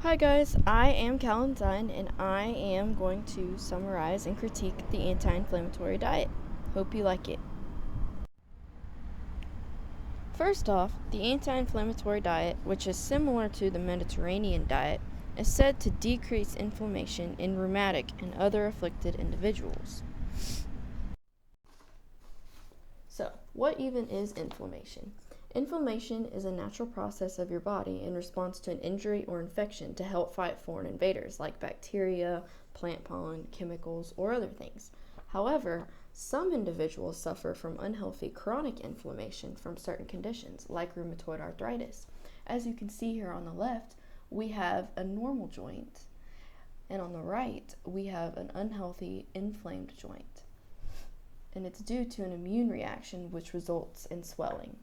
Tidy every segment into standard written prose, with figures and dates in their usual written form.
Hi guys, I am Calentine and I am going to summarize and critique the anti-inflammatory diet. Hope you like it. First off, the anti-inflammatory diet, which is similar to the Mediterranean diet, is said to decrease inflammation in rheumatic and other afflicted individuals. So, what even is inflammation? Inflammation is a natural process of your body in response to an injury or infection to help fight foreign invaders like bacteria, plant pollen, chemicals, or other things. However, some individuals suffer from unhealthy chronic inflammation from certain conditions like rheumatoid arthritis. As you can see here on the left, we have a normal joint, and on the right, we have an unhealthy inflamed joint, and it's due to an immune reaction which results in swelling.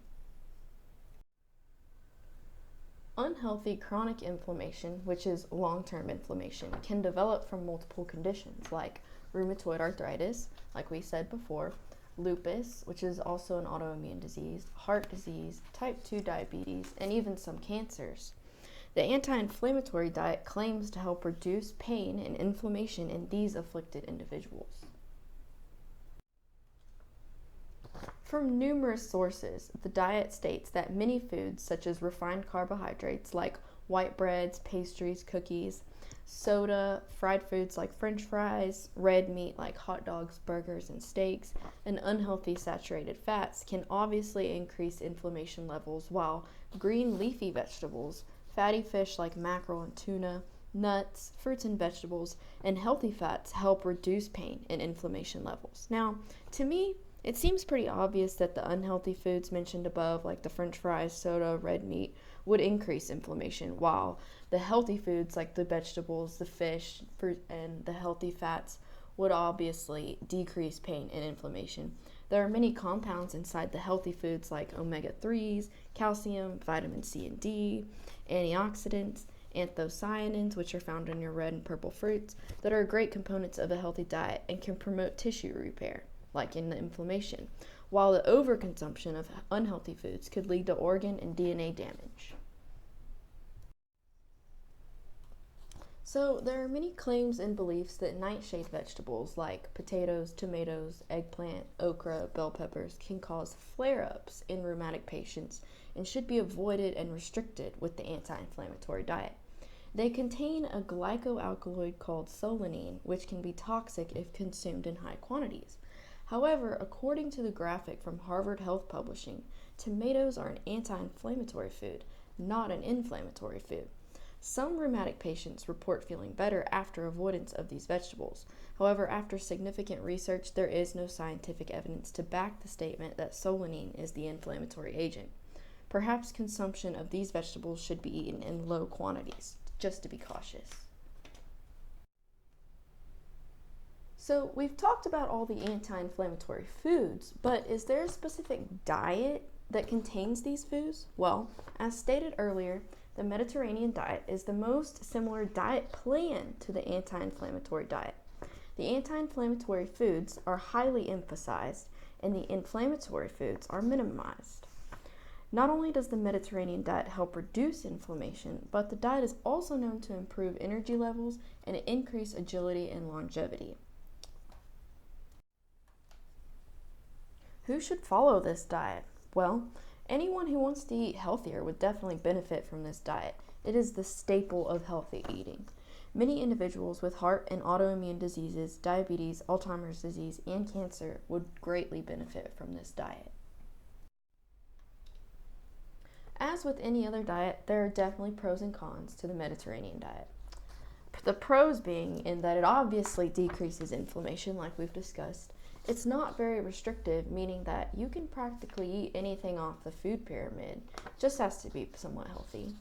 Unhealthy chronic inflammation, which is long-term inflammation, can develop from multiple conditions like rheumatoid arthritis, like we said before, lupus, which is also an autoimmune disease, heart disease, type 2 diabetes, and even some cancers. The anti-inflammatory diet claims to help reduce pain and inflammation in these afflicted individuals. From numerous sources, the diet states that many foods, such as refined carbohydrates like white breads, pastries, cookies, soda, fried foods like french fries, red meat like hot dogs, burgers, and steaks, and unhealthy saturated fats can obviously increase inflammation levels, while green leafy vegetables, fatty fish like mackerel and tuna, nuts, fruits and vegetables, and healthy fats help reduce pain and inflammation levels. Now, to me, it seems pretty obvious that the unhealthy foods mentioned above, like the french fries, soda, red meat, would increase inflammation, while the healthy foods like the vegetables, the fish, fruit, and the healthy fats would obviously decrease pain and inflammation. There are many compounds inside the healthy foods like omega-3s, calcium, vitamin C and D, antioxidants, anthocyanins, which are found in your red and purple fruits, that are great components of a healthy diet and can promote tissue repair, like in the inflammation, while the overconsumption of unhealthy foods could lead to organ and DNA damage. So, there are many claims and beliefs that nightshade vegetables like potatoes, tomatoes, eggplant, okra, bell peppers can cause flare ups in rheumatic patients and should be avoided and restricted with the anti inflammatory diet. They contain a glycoalkaloid called solanine, which can be toxic if consumed in high quantities. However, according to the graphic from Harvard Health Publishing, tomatoes are an anti inflammatory food, not an inflammatory food. Some rheumatic patients report feeling better after avoidance of these vegetables. However, after significant research, there is no scientific evidence to back the statement that solanine is the inflammatory agent. Perhaps consumption of these vegetables should be eaten in low quantities, just to be cautious. So, we've talked about all the anti inflammatory foods, but is there a specific diet that contains these foods? Well, as stated earlier, the Mediterranean diet is the most similar diet plan to the anti inflammatory diet. The anti inflammatory foods are highly emphasized, and the inflammatory foods are minimized. Not only does the Mediterranean diet help reduce inflammation, but the diet is also known to improve energy levels and increase agility and longevity. Who should follow this diet? Well, anyone who wants to eat healthier would definitely benefit from this diet. It is the staple of healthy eating. Many individuals with heart and autoimmune diseases, diabetes, Alzheimer's disease, and cancer would greatly benefit from this diet. As with any other diet, there are definitely pros and cons to the Mediterranean diet. The pros being in that it obviously decreases inflammation, like we've discussed. It's not very restrictive, meaning that you can practically eat anything off the food pyramid, just has to be somewhat healthy.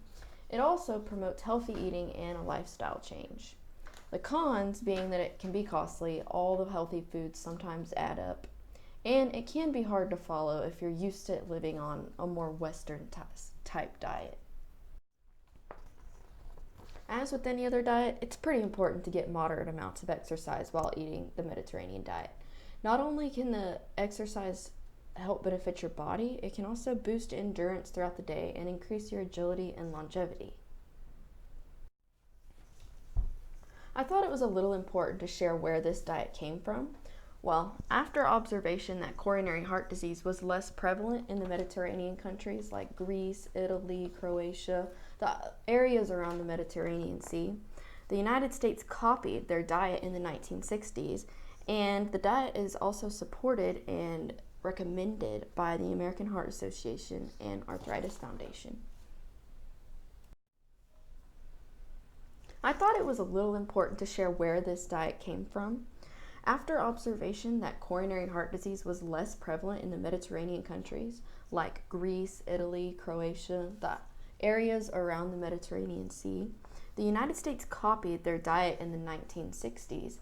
It also promotes healthy eating and a lifestyle change. The cons being that it can be costly, all the healthy foods sometimes add up, and it can be hard to follow if you're used to living on a more Western type diet. As with any other diet, it's pretty important to get moderate amounts of exercise while eating the Mediterranean diet. Not only can the exercise help benefit your body, it can also boost endurance throughout the day and increase your agility and longevity. I thought it was a little important to share where this diet came from. Well, after observation that coronary heart disease was less prevalent in the Mediterranean countries like Greece, Italy, Croatia, the areas around the Mediterranean Sea, the United States copied their diet in the 1960s, and the diet is also supported and recommended by the American Heart Association and Arthritis Foundation. I thought it was a little important to share where this diet came from. After observation that coronary heart disease was less prevalent in the Mediterranean countries like Greece, Italy, Croatia, the areas around the Mediterranean Sea, the United States copied their diet in the 1960s,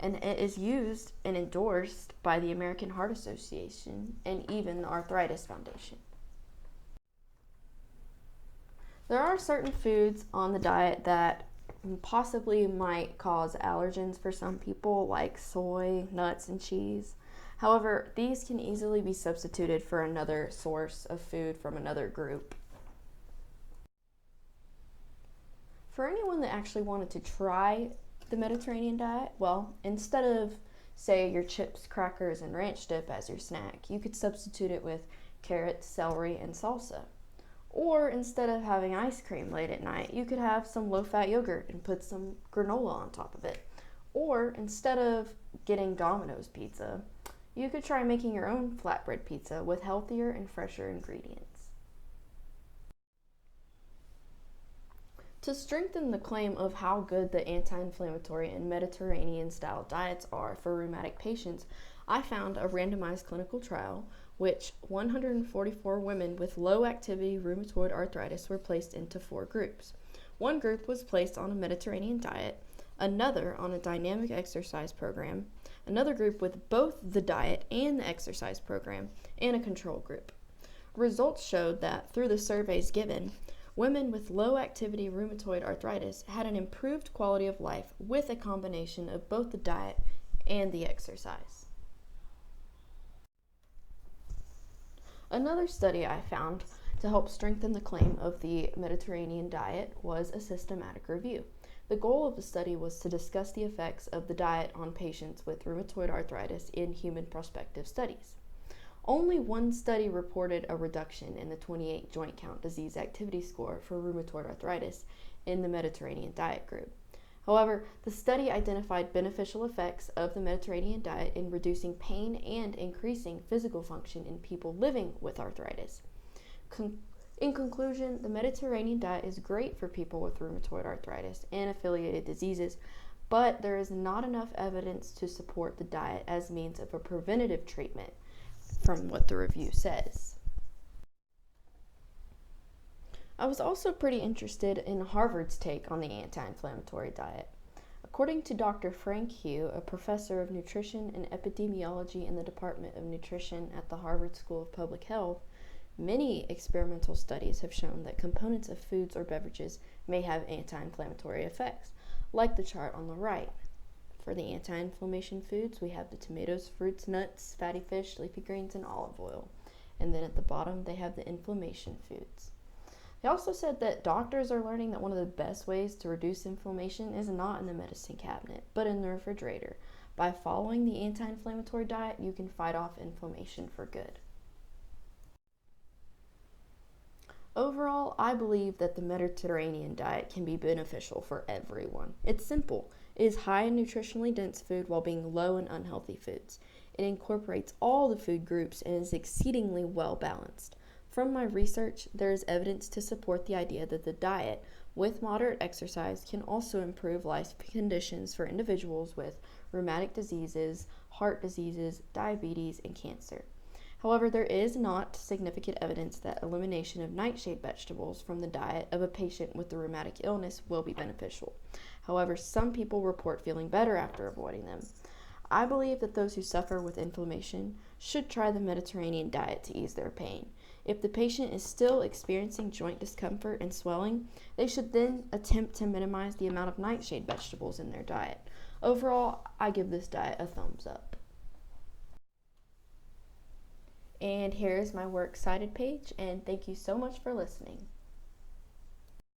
and it is used and endorsed by the American Heart Association and even the Arthritis Foundation. There are certain foods on the diet that possibly might cause allergens for some people, like soy, nuts, and cheese. However, these can easily be substituted for another source of food from another group. For anyone that actually wanted to try the Mediterranean diet, well, instead of, say, your chips, crackers, and ranch dip as your snack, you could substitute it with carrots, celery, and salsa. Or instead of having ice cream late at night, you could have some low-fat yogurt and put some granola on top of it. Or instead of getting Domino's pizza, you could try making your own flatbread pizza with healthier and fresher ingredients. To strengthen the claim of how good the anti-inflammatory and Mediterranean-style diets are for rheumatic patients, I found a randomized clinical trial which 144 women with low-activity rheumatoid arthritis were placed into 4 groups. One group was placed on a Mediterranean diet, another on a dynamic exercise program, another group with both the diet and the exercise program, and a control group. Results showed that through the surveys given, women with low-activity rheumatoid arthritis had an improved quality of life with a combination of both the diet and the exercise. Another study I found to help strengthen the claim of the Mediterranean diet was a systematic review. The goal of the study was to discuss the effects of the diet on patients with rheumatoid arthritis in human prospective studies. Only one study reported a reduction in the 28 joint count disease activity score for rheumatoid arthritis in the Mediterranean diet group. However, the study identified beneficial effects of the Mediterranean diet in reducing pain and increasing physical function in people living with arthritis. In conclusion, the Mediterranean diet is great for people with rheumatoid arthritis and affiliated diseases, but there is not enough evidence to support the diet as means of a preventative treatment from what the review says. I was also pretty interested in Harvard's take on the anti-inflammatory diet. According to Dr. Frank Hugh, a professor of nutrition and epidemiology in the Department of Nutrition at the Harvard School of Public Health, many experimental studies have shown that components of foods or beverages may have anti-inflammatory effects, like the chart on the right. For the anti-inflammation foods, we have the tomatoes, fruits, nuts, fatty fish, leafy greens, and olive oil. And then at the bottom, they have the inflammation foods. They also said that doctors are learning that one of the best ways to reduce inflammation is not in the medicine cabinet, but in the refrigerator. By following the anti-inflammatory diet, you can fight off inflammation for good. Overall, I believe that the Mediterranean diet can be beneficial for everyone. It's simple. It is high in nutritionally dense food while being low in unhealthy foods. It incorporates all the food groups and is exceedingly well balanced. From my research, there is evidence to support the idea that the diet, with moderate exercise, can also improve life conditions for individuals with rheumatic diseases, heart diseases, diabetes, and cancer. However, there is not significant evidence that elimination of nightshade vegetables from the diet of a patient with a rheumatic illness will be beneficial. However, some people report feeling better after avoiding them. I believe that those who suffer with inflammation should try the Mediterranean diet to ease their pain. If the patient is still experiencing joint discomfort and swelling, they should then attempt to minimize the amount of nightshade vegetables in their diet. Overall, I give this diet a thumbs up. And here is my works cited page, and thank you so much for listening.